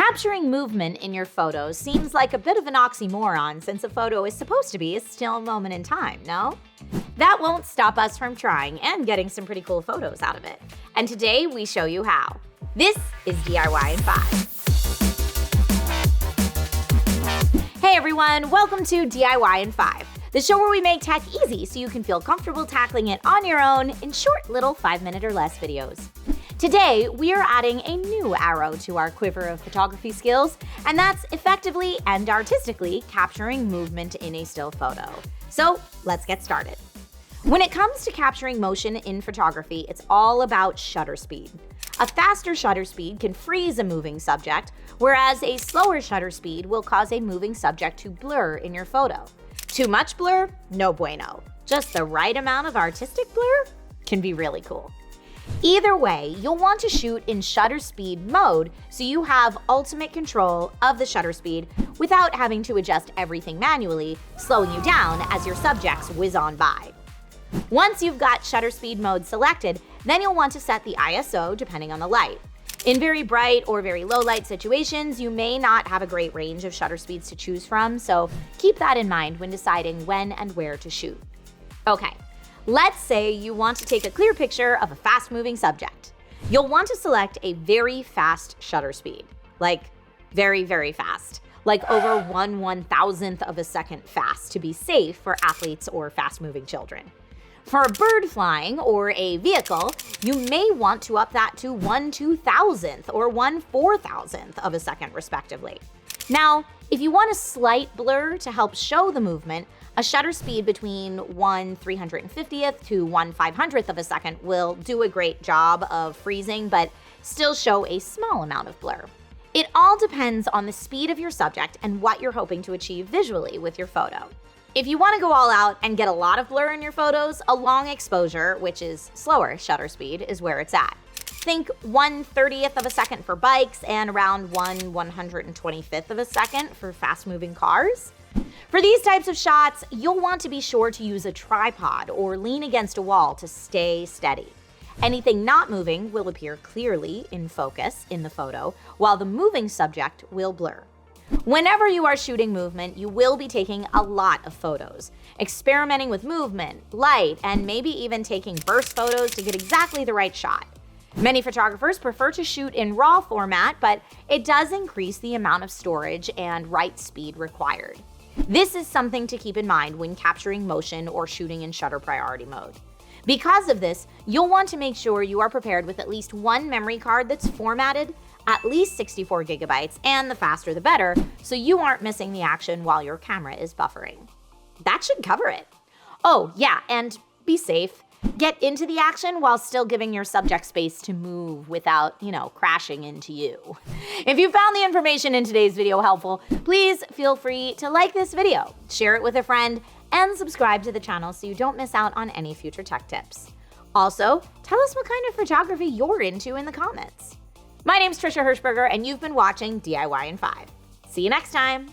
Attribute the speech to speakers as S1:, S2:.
S1: Capturing movement in your photos seems like a bit of an oxymoron since a photo is supposed to be a still moment in time, no? That won't stop us from trying and getting some pretty cool photos out of it. And today we show you how. This is DIY in 5. Hey everyone, welcome to DIY in 5, the show where we make tech easy so you can feel comfortable tackling it on your own in short little 5-minute or less videos. Today, we are adding a new arrow to our quiver of photography skills, and that's effectively and artistically capturing movement in a still photo. So let's get started. When it comes to capturing motion in photography, it's all about shutter speed. A faster shutter speed can freeze a moving subject, whereas a slower shutter speed will cause a moving subject to blur in your photo. Too much blur? No bueno. Just the right amount of artistic blur can be really cool. Either way, you'll want to shoot in shutter speed mode so you have ultimate control of the shutter speed without having to adjust everything manually, slowing you down as your subjects whiz on by. Once you've got shutter speed mode selected, then you'll want to set the ISO depending on the light. In very bright or very low light situations, you may not have a great range of shutter speeds to choose from, so keep that in mind when deciding when and where to shoot. Okay. Let's say you want to take a clear picture of a fast-moving subject. You'll want to select a very fast shutter speed, like very, very fast, like over 1/1000th of a second fast to be safe for athletes or fast-moving children. For a bird flying or a vehicle, you may want to up that to 1/2000th or 1/4000th of a second respectively. Now, if you want a slight blur to help show the movement, a shutter speed between 1/350th to 1/500th of a second will do a great job of freezing, but still show a small amount of blur. It all depends on the speed of your subject and what you're hoping to achieve visually with your photo. If you want to go all out and get a lot of blur in your photos, a long exposure, which is slower shutter speed, is where it's at. Think 1/30th of a second for bikes and around 1/125th of a second for fast-moving cars. For these types of shots, you'll want to be sure to use a tripod or lean against a wall to stay steady. Anything not moving will appear clearly in focus in the photo, while the moving subject will blur. Whenever you are shooting movement, you will be taking a lot of photos, experimenting with movement, light, and maybe even taking burst photos to get exactly the right shot. Many photographers prefer to shoot in RAW format, but it does increase the amount of storage and write speed required. This is something to keep in mind when capturing motion or shooting in shutter priority mode. Because of this, you'll want to make sure you are prepared with at least one memory card that's formatted, at least 64 gigabytes, and the faster the better, so you aren't missing the action while your camera is buffering. That should cover it. Oh, yeah, and be safe. Get into the action while still giving your subject space to move without, crashing into you. If you found the information in today's video helpful, please feel free to like this video, share it with a friend, and subscribe to the channel so you don't miss out on any future tech tips. Also, tell us what kind of photography you're into in the comments. My name's Trisha Hirschberger, and you've been watching DIY in 5. See you next time.